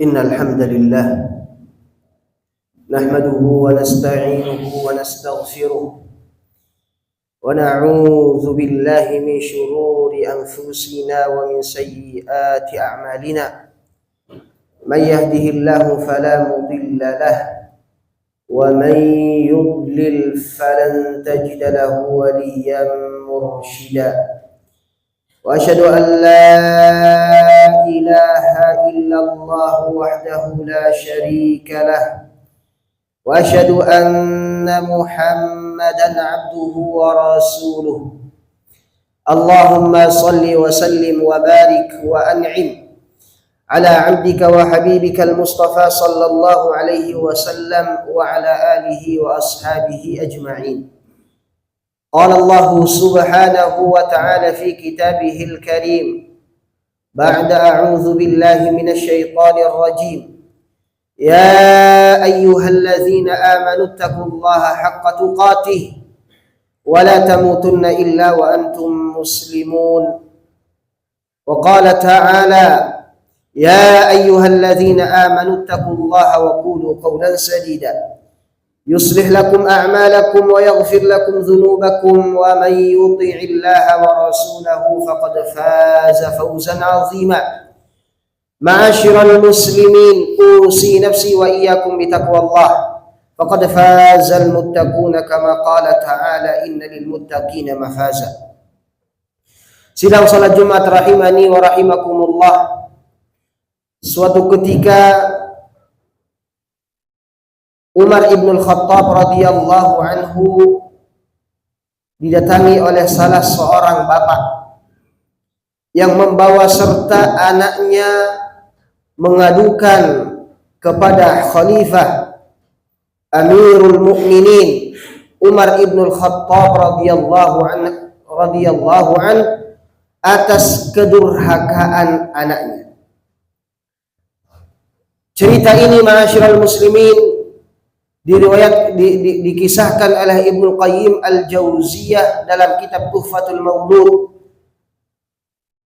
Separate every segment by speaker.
Speaker 1: إن الحمد لله نحمده ونستعينه ونستغفره ونعوذ بالله من شرور أنفسنا ومن سيئات أعمالنا من يهده الله فلا مضل له ومن يضلل فلن تجد له وليا مرشدا وأشهد أن لا إله إلا الله وحده لا شريك له وأشهد أن محمدا عبده ورسوله اللهم صل وسلم وبارك وأنعم على عبدك وحبيبك المصطفى صلى الله عليه وسلم وعلى آله وأصحابه أجمعين. قال الله سبحانه وتعالى في كتابه الكريم بعد أعوذ بالله من الشيطان الرجيم يا أيها الذين آمنوا اتقوا الله حق تقاته ولا تموتن إلا وأنتم مسلمون. وقال تعالى يا أيها الذين آمنوا اتقوا الله وقولوا قولا سديدا يصلح لكم أعمالكم ويغفر لكم ذنوبكم ومن يطع الله ورسوله فقد فاز فوزا عظيما. معاشر المسلمين أوصي نفسي وإياكم بتقوى الله فقد فاز المتقون كما قال تعالى إن للمتقين مفازا. Sidang salat Jumat rahimani wa rahimakumullah. Suatu ketika Umar ibn al-Khattab radhiyallahu anhu didatangi oleh salah seorang bapak yang membawa serta anaknya mengadukan kepada Khalifah Amirul Mukminin Umar ibn al-Khattab radhiyallahu an atas kedurhakaan anaknya. Cerita ini ma'asyiral muslimin dikisahkan oleh Ibnu Qayyim Al-Jauziyah dalam kitab Tuhfatul Maulud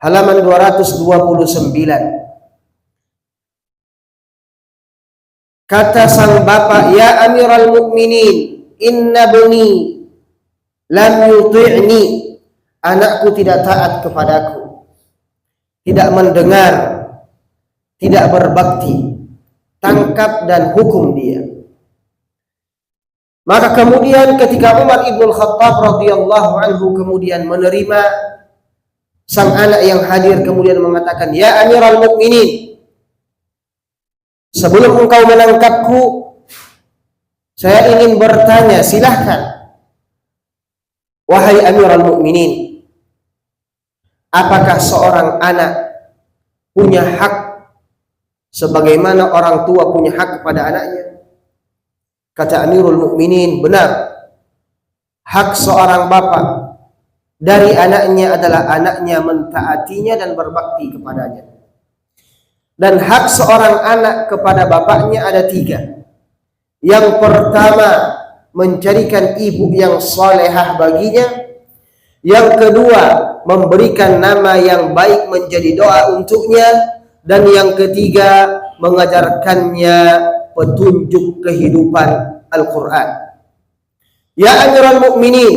Speaker 1: halaman 229. Kata sang bapak, ya Amiral Mukminin, inna bani lam yuti'ni, anakku tidak taat kepadaku, tidak mendengar, tidak berbakti, tangkap dan hukum dia. Maka kemudian ketika Umar ibn Khattab radhiyallahu anhu kemudian menerima sang anak yang hadir, kemudian mengatakan, ya Amiral Mukminin, sebelum engkau menangkapku, saya ingin bertanya, silahkan. Wahai Amiral Mukminin, apakah seorang anak punya hak sebagaimana orang tua punya hak kepada anaknya? Kata Amirul Mukminin, benar. Hak seorang bapak dari anaknya adalah anaknya mentaatinya dan berbakti kepadanya. Dan hak seorang anak kepada bapaknya ada 3. Yang pertama, mencarikan ibu yang salehah baginya. Yang kedua, memberikan nama yang baik menjadi doa untuknya. Dan yang ketiga, mengajarkannya petunjuk kehidupan Al-Quran. Ya Amirul Mukminin,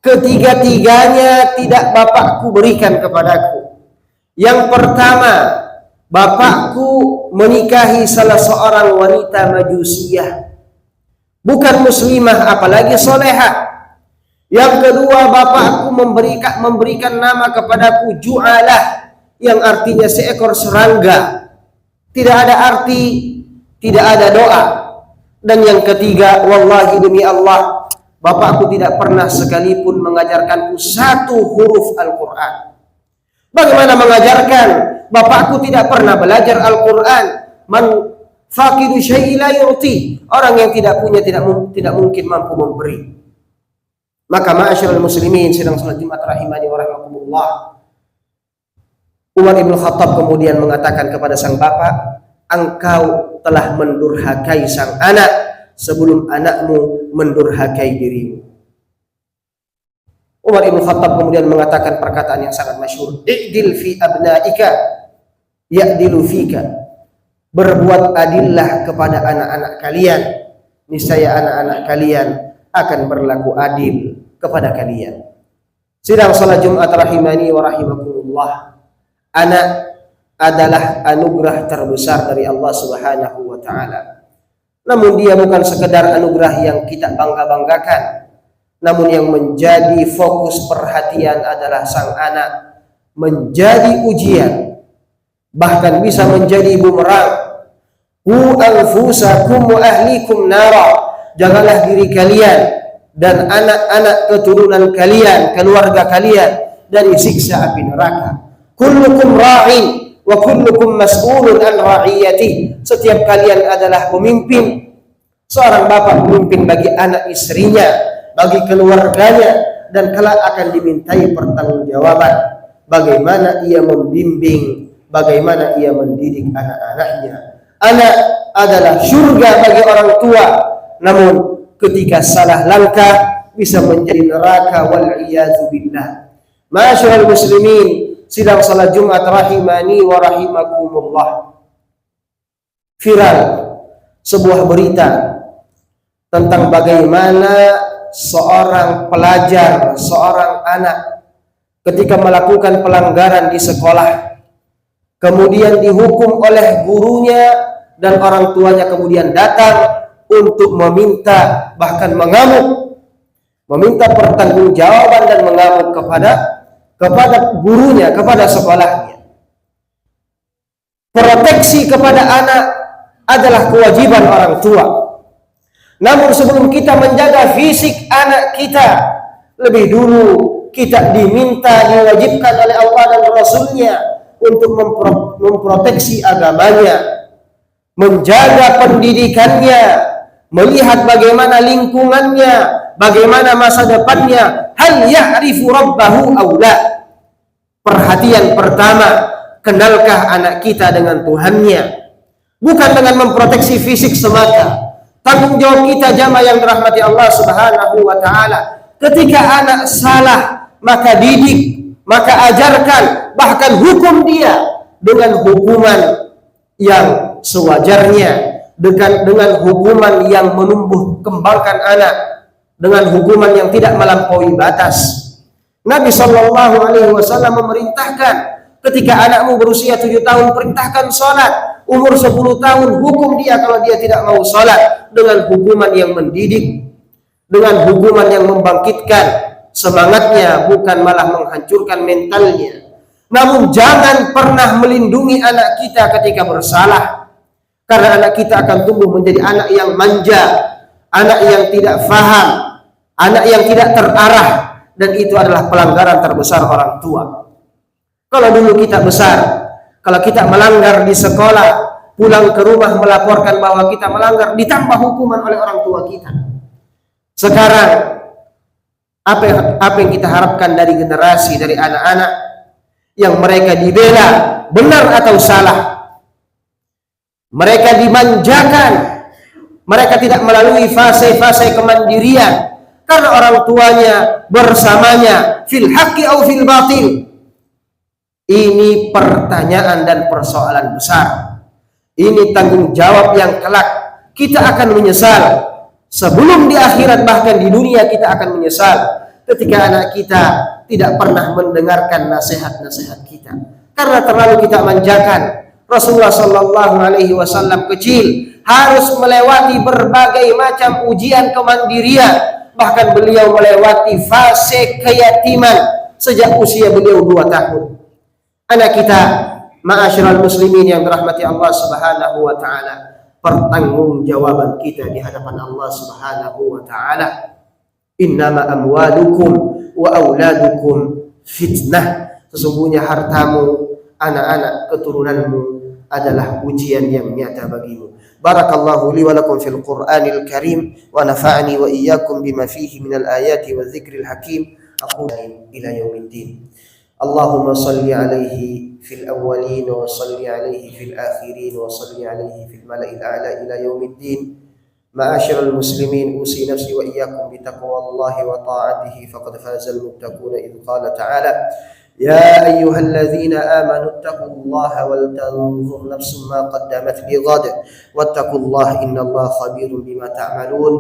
Speaker 1: ketiga-tiganya tidak bapakku berikan kepadaku. Yang pertama, bapakku menikahi salah seorang wanita Majusiyah, bukan muslimah apalagi solehah. Yang kedua, bapakku memberikan nama kepadaku Ju'alah, yang artinya seekor serangga, tidak ada arti, tidak ada doa. Dan yang ketiga, wallahi demi Allah, bapakku tidak pernah sekalipun mengajarkanku satu huruf Al-Quran. Bagaimana mengajarkan? Bapakku tidak pernah belajar Al-Quran. Man faqidu syai'i la yu'ti. Orang yang tidak punya tidak mungkin mampu memberi. Maka ma'asyiral muslimin sidang salat Jumat rahimani wa rahimakumullah, Umar ibn Khattab kemudian mengatakan kepada sang bapak, engkau telah mendurhakai sang anak sebelum anakmu mendurhakai dirimu. Umar ibn Khattab kemudian mengatakan perkataan yang sangat masyhur, "I'dil fi abnaika ya'dilu fika." Berbuat adillah kepada anak-anak kalian, niscaya anak-anak kalian akan berlaku adil kepada kalian. Sidang salat Jumat rahimani wa rahimakumullah. Anak adalah anugerah terbesar dari Allah Subhanahu wa taala. Namun dia bukan sekedar anugerah yang kita bangga-banggakan, namun yang menjadi fokus perhatian adalah sang anak menjadi ujian, bahkan bisa menjadi bumerang. Qu anfusakum wa ahlikum nara. Janganlah diri kalian dan anak-anak keturunan kalian, keluarga kalian dari siksa api neraka. Kullukum ra'in wa kullukum mas'ulun an ra'iyati. Setiap kalian adalah pemimpin. Seorang bapak pemimpin bagi anak istrinya, bagi keluarganya, dan kelak akan dimintai pertanggungjawaban bagaimana ia membimbing, bagaimana ia mendidik anak-anaknya. Anak adalah surga bagi orang tua, namun ketika salah langkah bisa menjadi neraka, wal iyadzu billah. Ma'asyiral muslimin, sidang salat Jumat rahimani wa rahimakumullah. Viral sebuah berita tentang bagaimana seorang pelajar, seorang anak ketika melakukan pelanggaran di sekolah, kemudian dihukum oleh gurunya dan orang tuanya kemudian datang untuk meminta, bahkan mengamuk, meminta pertanggungjawaban dan mengamuk kepada gurunya, kepada sekolahnya. Proteksi kepada anak adalah kewajiban orang tua. Namun sebelum kita menjaga fisik anak kita, lebih dulu kita diwajibkan oleh Allah dan Rasulnya untuk memproteksi agamanya, menjaga pendidikannya, melihat bagaimana lingkungannya, bagaimana masa depannya. Hal ya'rifu rabbahu aw la. Perhatian pertama, kenalkah anak kita dengan Tuhannya? Bukan dengan memproteksi fisik semata. Tanggung jawab kita jamaah yang dirahmati Allah Subhanahu wa taala. Ketika anak salah, maka didik, maka ajarkan, bahkan hukum dia dengan hukuman yang sewajarnya, dengan hukuman yang menumbuh kembangkan anak, dengan hukuman yang tidak melampaui batas. Nabi Shallallahu Alaihi Wasallam memerintahkan, ketika anakmu berusia 7 tahun, perintahkan sholat. Umur 10 tahun, hukum dia kalau dia tidak mau sholat, dengan hukuman yang mendidik, dengan hukuman yang membangkitkan semangatnya, bukan malah menghancurkan mentalnya. Namun jangan pernah melindungi anak kita ketika bersalah, karena anak kita akan tumbuh menjadi anak yang manja, anak yang tidak faham, anak yang tidak terarah, dan itu adalah pelanggaran terbesar orang tua. Kalau dulu kita besar, kalau kita melanggar di sekolah, pulang ke rumah melaporkan bahwa kita melanggar, ditambah hukuman oleh orang tua kita. Sekarang apa yang kita harapkan dari generasi, dari anak-anak yang mereka dibela benar atau salah, mereka dimanjakan, mereka tidak melalui fase-fase kemandirian karena orang tuanya bersamanya fil haqqi au fil batil. Ini pertanyaan dan persoalan besar. Ini tanggung jawab yang kelak kita akan menyesal. Sebelum di akhirat, bahkan di dunia kita akan menyesal ketika anak kita tidak pernah mendengarkan nasihat-nasihat kita, karena terlalu kita manjakan. Rasulullah Shallallahu Alaihi Wasallam kecil harus melewati berbagai macam ujian kemandirian, bahkan beliau melewati fase keyatiman sejak usia beliau 2 tahun. Anak kita, ma'asyiral muslimin yang dirahmati Allah Subhanahu wa taala, pertanggungjawaban kita di hadapan Allah Subhanahu wa taala. Innama amwalukum wa auladukum fitnah. Sesungguhnya hartamu, anak-anak keturunanmu adalah ujian yang nyata bagimu. Barakallahu li wa lakum fil Qur'anil Karim wa nafa'ani wa iyyakum bima fihi minal ayati wa dzikril hakim. Aqulu ila yaumiddin. Allahumma salli alaihi fil awwalin wa salli alaihi fil akhirin wa salli alaihi fil mala'il a'la ila yaumiddin. Ma'asyiral muslimin, usi nafsi wa iyyakum bi taqwallahi wa ta'atihi faqad fazal muttaquna idh qala ta'ala يا أيها الذين آمنوا اتقوا الله ولتنظر نفس ما قدمت لغد واتقوا الله إن الله خبير بما تعملون.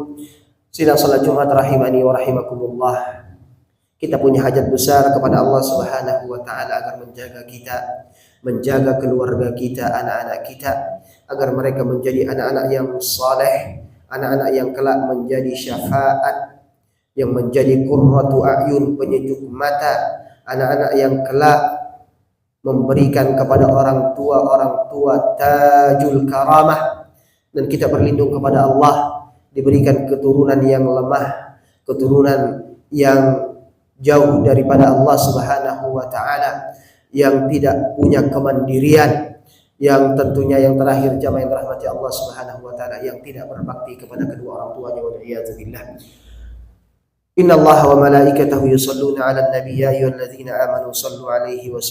Speaker 1: Sidang salat Jumat rahimani wa rahimakumullah. Kita punya hajat besar kepada Allah Subhanahu wa taala agar menjaga kita, menjaga keluarga kita, anak-anak kita, agar mereka menjadi anak-anak yang saleh, anak-anak yang kelak menjadi syafaat, yang menjadi qurratu a'yun, penyejuk mata, anak-anak yang kelak memberikan kepada orang tua tajul karamah. Dan kita berlindung kepada Allah diberikan keturunan yang lemah, keturunan yang jauh daripada Allah Subhanahu wa taala, yang tidak punya kemandirian, yang tentunya yang terakhir jamaah yang dirahmati Allah Subhanahu wa taala, yang tidak berbakti kepada kedua orang tuanya, wal iyadzu billah. Inna Allah wa malaikatahu yusalluna 'alan nabiy ya ayyuhalladzina amanu sallu 'alaihi wa